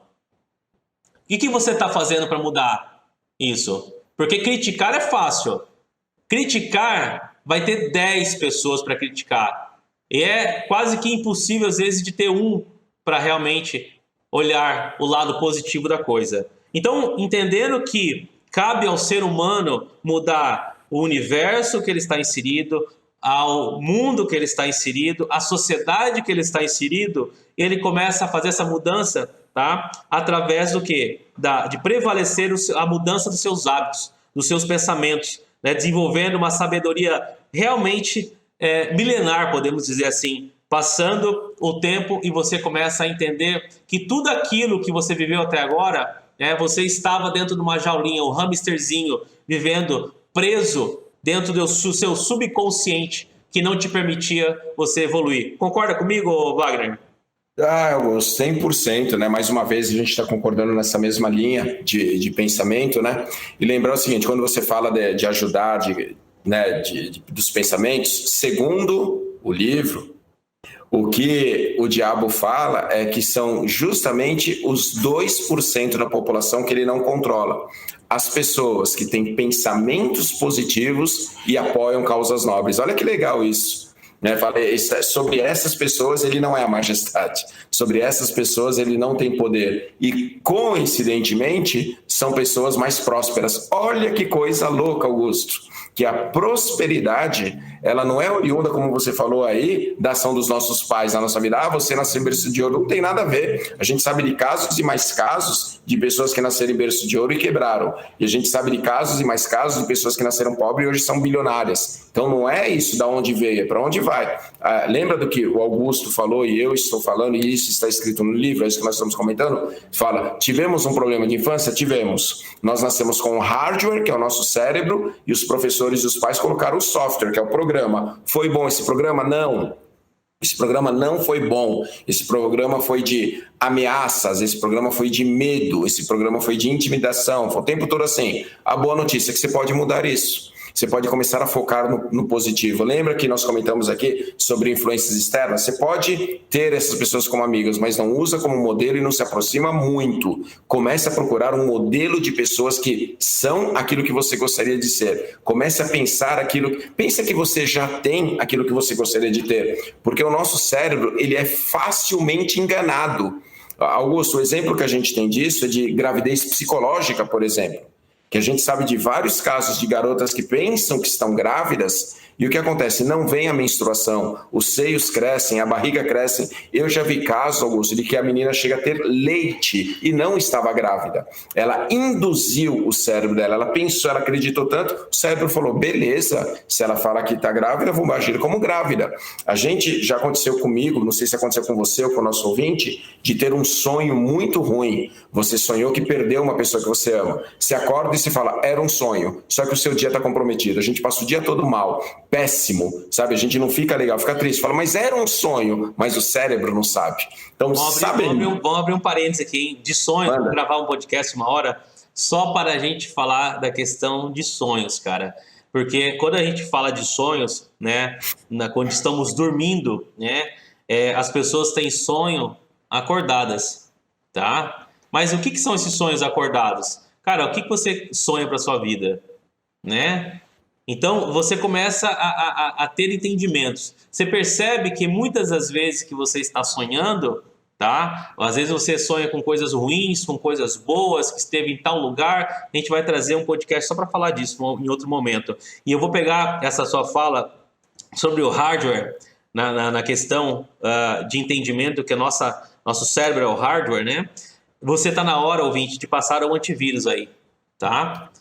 O que você está fazendo para mudar isso? Porque criticar é fácil. Criticar vai ter 10 pessoas para criticar. E é quase que impossível, às vezes, de ter um para realmente olhar o lado positivo da coisa. Então, entendendo que cabe ao ser humano mudar o universo que ele está inserido, ao mundo que ele está inserido, à sociedade que ele está inserido, ele começa a fazer essa mudança, tá? Através do quê? De prevalecer a mudança dos seus hábitos, dos seus pensamentos, né? Desenvolvendo uma sabedoria realmente milenar, podemos dizer assim, passando o tempo e você começa a entender que tudo aquilo que você viveu até agora, você estava dentro de uma jaulinha, um hamsterzinho, vivendo preso dentro do seu subconsciente que não te permitia você evoluir. Concorda comigo, Wagner? Augusto, 100%, né? Mais uma vez a gente está concordando nessa mesma linha de pensamento, né? E lembrar o seguinte, quando você fala de ajudar, dos pensamentos, segundo o livro, o que o diabo fala é que são justamente os 2% da população que ele não controla. As pessoas que têm pensamentos positivos e apoiam causas nobres. Olha que legal isso. Sobre essas pessoas ele não é a majestade. Sobre essas pessoas ele não tem poder. E, coincidentemente, são pessoas mais prósperas. Olha que coisa louca, Augusto. Que a prosperidade, ela não é oriunda, como você falou aí, da ação dos nossos pais na nossa vida. Ah, você nasceu em berço de ouro. Não tem nada a ver. A gente sabe de casos e mais casos de pessoas que nasceram em berço de ouro e quebraram. E a gente sabe de casos e mais casos de pessoas que nasceram pobres e hoje são bilionárias. Então não é isso da onde veio, é para onde vai. Lembra do que o Augusto falou e eu estou falando, e isso está escrito no livro, é isso que nós estamos comentando? Fala, tivemos um problema de infância? Tivemos. Nós nascemos com o hardware, que é o nosso cérebro, e os professores e os pais colocaram o software, que é o programa. Foi bom esse programa? Não. Esse programa não foi bom. Esse programa foi de ameaças, esse programa foi de medo, esse programa foi de intimidação. Foi o tempo todo assim. A boa notícia é que você pode mudar isso. Você pode começar a focar no positivo. Lembra que nós comentamos aqui sobre influências externas? Você pode ter essas pessoas como amigas, mas não usa como modelo e não se aproxima muito. Comece a procurar um modelo de pessoas que são aquilo que você gostaria de ser. Comece a pensar pensa que você já tem aquilo que você gostaria de ter. Porque o nosso cérebro, ele é facilmente enganado. Augusto, o exemplo que a gente tem disso é de gravidez psicológica, por exemplo. Que a gente sabe de vários casos de garotas que pensam que estão grávidas e o que acontece? Não vem a menstruação, os seios crescem, a barriga cresce. Eu já vi casos, Augusto, de que a menina chega a ter leite e não estava grávida. Ela induziu o cérebro dela, ela pensou, ela acreditou tanto, o cérebro falou, beleza, se ela fala que está grávida, vou agir como grávida. A gente, já aconteceu comigo, não sei se aconteceu com você ou com o nosso ouvinte, de ter um sonho muito ruim. Você sonhou que perdeu uma pessoa que você ama. Você acorda e se fala, era um sonho, só que o seu dia está comprometido. A gente passa o dia todo mal, péssimo, sabe? A gente não fica legal, fica triste. Fala, mas era um sonho, mas o cérebro não sabe. Então, vamos abrir um parênteses aqui, hein? De sonhos. Vamos gravar um podcast uma hora só para a gente falar da questão de sonhos, cara. Porque quando a gente fala de sonhos, né, quando estamos dormindo, né, as pessoas têm sonho acordadas, tá? Mas o que são esses sonhos acordados? Cara, o que você sonha para sua vida, né? Então, você começa a ter entendimentos. Você percebe que muitas das vezes que você está sonhando, tá? Às vezes você sonha com coisas ruins, com coisas boas, que esteve em tal lugar. A gente vai trazer um podcast só para falar disso em outro momento. E eu vou pegar essa sua fala sobre o hardware, na questão de entendimento, que nosso cérebro é o hardware, né? Você está na hora, ouvinte, de passar o antivírus aí, tá?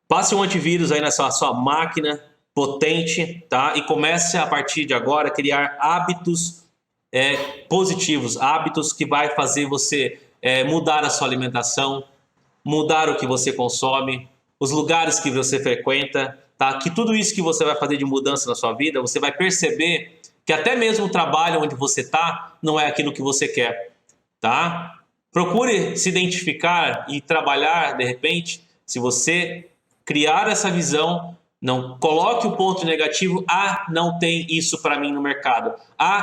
Passe um antivírus aí na sua máquina potente, tá? E comece a partir de agora a criar hábitos positivos, hábitos que vai fazer você mudar a sua alimentação, mudar o que você consome, os lugares que você frequenta, tá? Que tudo isso que você vai fazer de mudança na sua vida, você vai perceber que até mesmo o trabalho onde você está não é aquilo que você quer, tá? Procure se identificar e trabalhar, de repente, se você criar essa visão, não coloque o ponto negativo, não tem isso para mim no mercado,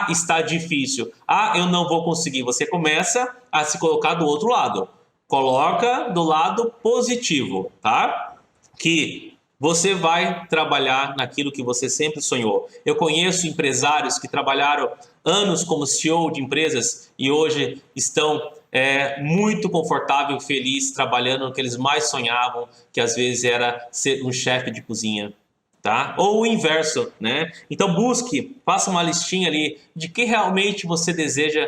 está difícil, eu não vou conseguir. Você começa a se colocar do outro lado, coloca do lado positivo, tá? Que você vai trabalhar naquilo que você sempre sonhou. Eu conheço empresários que trabalharam anos como CEO de empresas e hoje estão muito confortável e feliz trabalhando no que eles mais sonhavam, que às vezes era ser um chefe de cozinha, tá? Ou o inverso, né? Então faça uma listinha ali de que realmente você deseja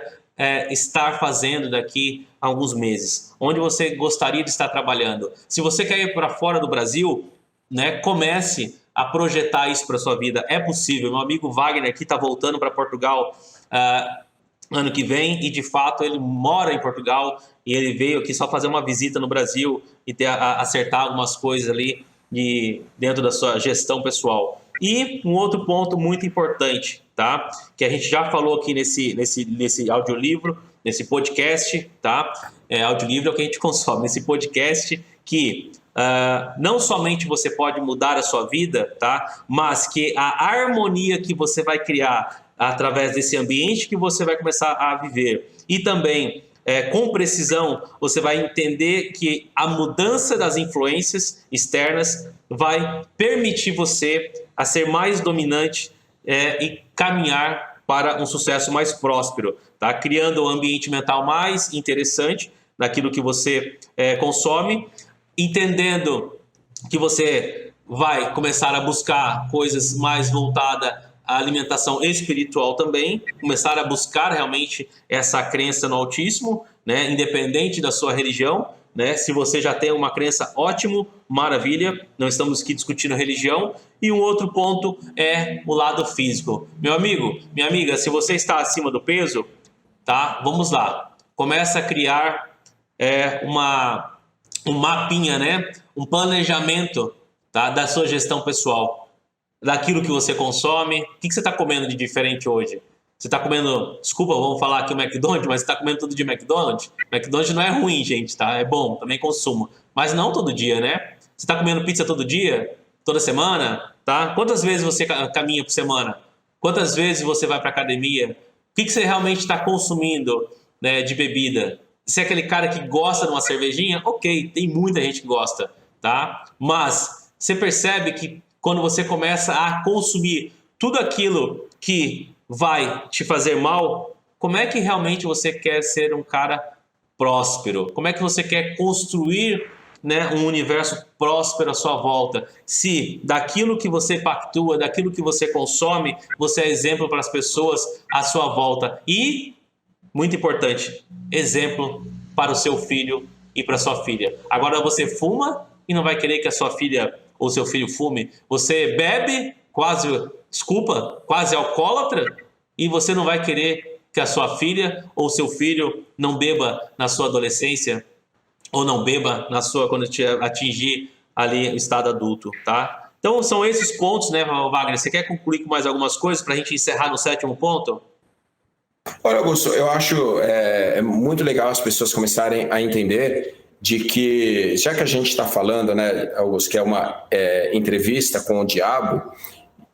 estar fazendo daqui a alguns meses, onde você gostaria de estar trabalhando. Se você quer ir para fora do Brasil, né, comece a projetar isso para sua vida. É possível. Meu amigo Wagner aqui está voltando para Portugal ano que vem, e de fato ele mora em Portugal e ele veio aqui só fazer uma visita no Brasil e acertar algumas coisas ali dentro da sua gestão pessoal. E um outro ponto muito importante, tá? Que a gente já falou aqui nesse audiolivro, nesse podcast, tá? Audiolivro é o que a gente consome, nesse podcast, que não somente você pode mudar a sua vida, tá? Mas que a harmonia que você vai criar através desse ambiente que você vai começar a viver e também com precisão você vai entender que a mudança das influências externas vai permitir você a ser mais dominante e caminhar para um sucesso mais próspero, tá? Criando um ambiente mental mais interessante daquilo que você consome, entendendo que você vai começar a buscar coisas mais voltadas à alimentação espiritual também, começar a buscar realmente essa crença no autismo, né, independente da sua religião, né? Se você já tem uma crença, ótimo, maravilha, não estamos aqui discutindo religião. E um outro ponto é o lado físico. Meu amigo, minha amiga, se você está acima do peso, tá? Vamos lá, começa a criar um mapinha, né? Um planejamento, tá? Da sua gestão pessoal, daquilo que você consome. O que você está comendo de diferente hoje? Você está comendo, desculpa, vamos falar aqui o McDonald's, mas você está comendo tudo de McDonald's? McDonald's não é ruim, gente, tá? É bom, também consumo, mas não todo dia, né? Você está comendo pizza todo dia? Toda semana? Tá? Quantas vezes você caminha por semana? Quantas vezes você vai para academia? O que você realmente está consumindo, né, de bebida? Se é aquele cara que gosta de uma cervejinha, ok, tem muita gente que gosta, tá? Mas você percebe que quando você começa a consumir tudo aquilo que vai te fazer mal, como é que realmente você quer ser um cara próspero? Como é que você quer construir né, um universo próspero à sua volta, se daquilo que você pactua, daquilo que você consome, você é exemplo para as pessoas à sua volta. E, muito importante, exemplo para o seu filho e para a sua filha. Agora você fuma e não vai querer que a sua filha ou seu filho fume. Você bebe, quase alcoólatra, e você não vai querer que a sua filha ou seu filho não beba na sua adolescência ou não beba quando atingir ali o estado adulto, tá? Então são esses pontos, né, Wagner? Você quer concluir com mais algumas coisas para a gente encerrar no 7º ponto? Olha, Augusto, eu acho muito legal as pessoas começarem a entender de que, já que a gente está falando, né, Augusto, que é uma entrevista com o diabo,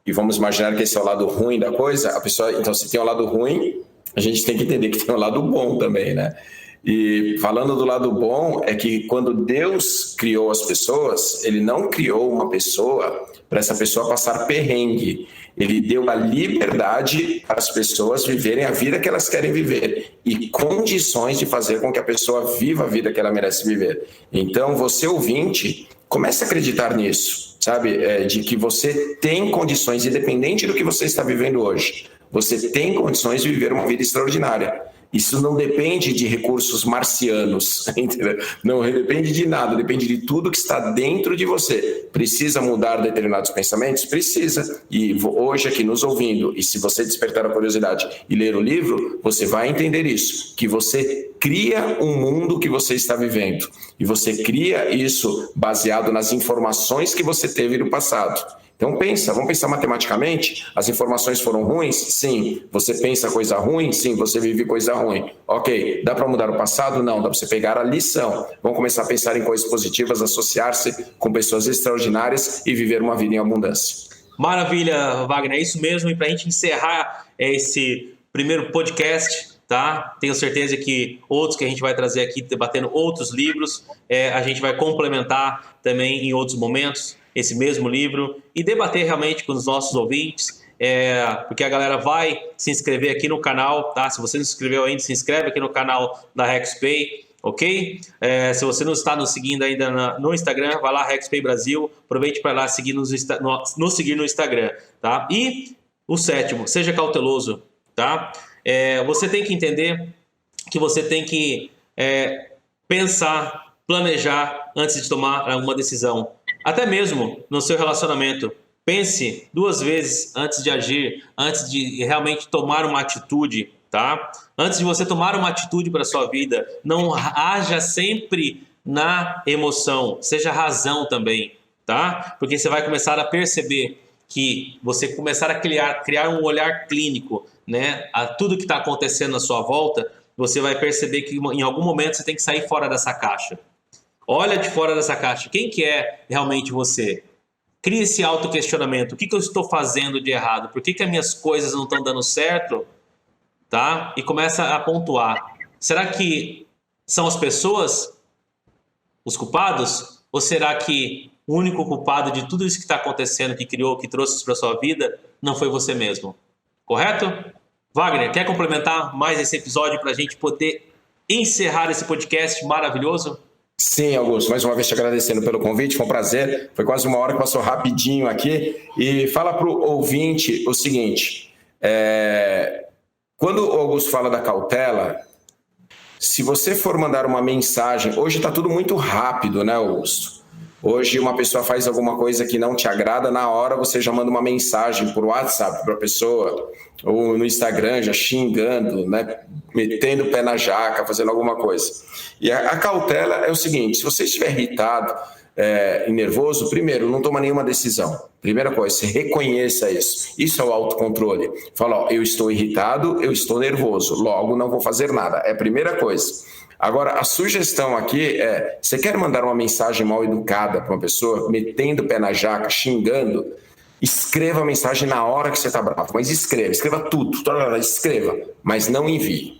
e vamos imaginar que esse é o lado ruim da coisa, a pessoa, então, se tem o lado ruim, a gente tem que entender que tem o lado bom também, né? E falando do lado bom, é que quando Deus criou as pessoas, Ele não criou uma pessoa para essa pessoa passar perrengue. Ele deu a liberdade para as pessoas viverem a vida que elas querem viver e condições de fazer com que a pessoa viva a vida que ela merece viver. Então, você ouvinte, comece a acreditar nisso, sabe? De que você tem condições, independente do que você está vivendo hoje, você tem condições de viver uma vida extraordinária. Isso não depende de recursos marcianos, entendeu? Não depende de nada, depende de tudo que está dentro de você. Precisa mudar determinados pensamentos? Precisa. E hoje aqui nos ouvindo, e se você despertar a curiosidade e ler o livro, você vai entender isso, que você cria um mundo que você está vivendo. E você cria isso baseado nas informações que você teve no passado. Então vamos pensar matematicamente, as informações foram ruins? Sim. Você pensa coisa ruim? Sim. Você vive coisa ruim. Ok. Dá para mudar o passado? Não. Dá para você pegar a lição. Vamos começar a pensar em coisas positivas, associar-se com pessoas extraordinárias e viver uma vida em abundância. Maravilha, Wagner. É isso mesmo. E para a gente encerrar esse primeiro podcast, tá? Tenho certeza que outros que a gente vai trazer aqui, debatendo outros livros, a gente vai complementar também em outros momentos esse mesmo livro e debater realmente com os nossos ouvintes, porque a galera vai se inscrever aqui no canal, tá? Se você não se inscreveu ainda, se inscreve aqui no canal da RexPay, ok? Se você não está nos seguindo ainda no Instagram, vai lá, RexPay Brasil, aproveite para lá seguir nos seguir no Instagram, tá? E o 7º, seja cauteloso, tá? Você tem que entender que você tem que pensar, planejar antes de tomar uma decisão. Até mesmo no seu relacionamento, pense 2 vezes antes de agir, antes de realmente tomar uma atitude, tá? Antes de você tomar uma atitude para a sua vida, não haja sempre na emoção, seja razão também, tá? Porque você vai começar a perceber que você começar a criar um olhar clínico, né, a tudo que está acontecendo à sua volta, você vai perceber que em algum momento você tem que sair fora dessa caixa. Olha de fora dessa caixa. Quem que é realmente você? Cria esse autoquestionamento. O que eu estou fazendo de errado? Por que as minhas coisas não estão dando certo? Tá? E começa a pontuar. Será que são as pessoas os culpados? Ou será que o único culpado de tudo isso que está acontecendo, que trouxe isso para a sua vida, não foi você mesmo? Correto? Wagner, quer complementar mais esse episódio para a gente poder encerrar esse podcast maravilhoso? Sim, Augusto, mais uma vez te agradecendo pelo convite, foi um prazer, foi quase 1 hora que passou rapidinho aqui, e fala para o ouvinte o seguinte, quando o Augusto fala da cautela, se você for mandar uma mensagem, hoje está tudo muito rápido, né, Augusto? Hoje uma pessoa faz alguma coisa que não te agrada, na hora você já manda uma mensagem por WhatsApp para a pessoa, ou no Instagram já xingando, né, metendo o pé na jaca, fazendo alguma coisa. E a cautela é o seguinte, se você estiver irritado e nervoso, primeiro, não toma nenhuma decisão. Primeira coisa, você reconheça isso. Isso é o autocontrole. Fala, ó, eu estou irritado, eu estou nervoso, logo não vou fazer nada. É a primeira coisa. Agora, a sugestão aqui você quer mandar uma mensagem mal educada para uma pessoa, metendo o pé na jaca, xingando, escreva a mensagem na hora que você está bravo, mas escreva tudo, escreva, mas não envie.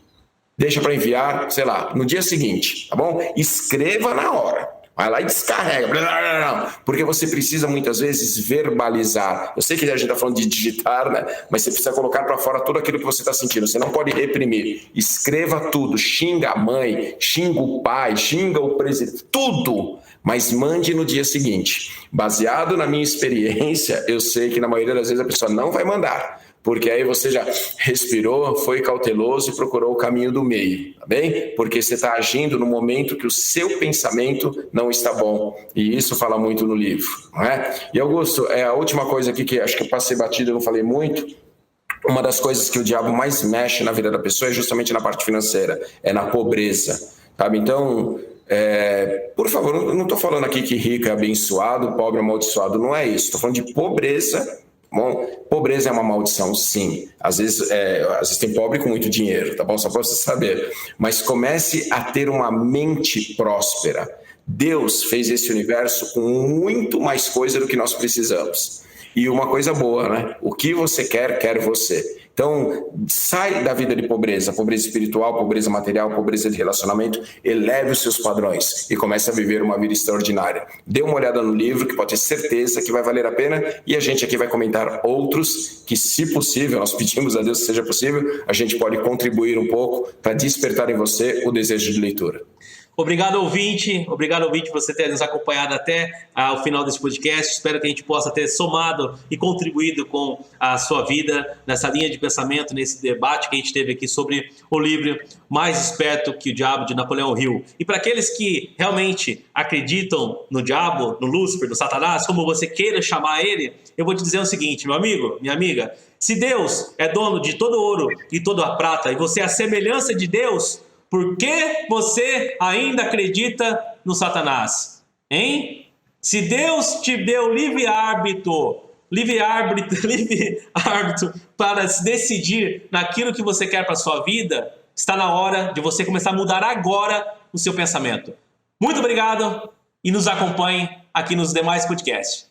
Deixa para enviar, sei lá, no dia seguinte, tá bom? Escreva na hora. Vai lá e descarrega, porque você precisa muitas vezes verbalizar. Eu sei que a gente está falando de digitar, né? Mas você precisa colocar para fora tudo aquilo que você está sentindo. Você não pode reprimir. Escreva tudo, xinga a mãe, xinga o pai, xinga o presidente, tudo. mas mande no dia seguinte. Baseado na minha experiência, eu sei que na maioria das vezes a pessoa não vai mandar, porque aí você já respirou, foi cauteloso e procurou o caminho do meio, tá bem? Porque você está agindo no momento que o seu pensamento não está bom, e isso fala muito no livro, não é? E Augusto, a última coisa aqui que acho que eu passei batido, eu não falei muito. Uma das coisas que o diabo mais mexe na vida da pessoa é justamente na parte financeira, é na pobreza, sabe? Então, por favor, eu não estou falando aqui que rico é abençoado, pobre é amaldiçoado, não é isso. Estou falando de pobreza. Bom, pobreza é uma maldição, sim. Às vezes tem pobre com muito dinheiro, tá bom? Só para você saber. Mas comece a ter uma mente próspera. Deus fez esse universo com muito mais coisa do que nós precisamos. E uma coisa boa, né? O que você quer você. Então, sai da vida de pobreza espiritual, pobreza material, pobreza de relacionamento, eleve os seus padrões e comece a viver uma vida extraordinária. Dê uma olhada no livro, que pode ter certeza que vai valer a pena, e a gente aqui vai comentar outros que, se possível, nós pedimos a Deus que seja possível, a gente pode contribuir um pouco para despertar em você o desejo de leitura. Obrigado, ouvinte, por você ter nos acompanhado até o final desse podcast. Espero que a gente possa ter somado e contribuído com a sua vida nessa linha de pensamento, nesse debate que a gente teve aqui sobre o livro Mais Esperto que o Diabo, de Napoleão Hill. E para aqueles que realmente acreditam no diabo, no Lúcifer, no Satanás, como você queira chamar ele, eu vou te dizer o seguinte, meu amigo, minha amiga, se Deus é dono de todo ouro e toda a prata, e você é a semelhança de Deus, por que você ainda acredita no Satanás? Hein? Se Deus te deu livre-árbitro para se decidir naquilo que você quer para a sua vida, está na hora de você começar a mudar agora o seu pensamento. Muito obrigado e nos acompanhe aqui nos demais podcasts.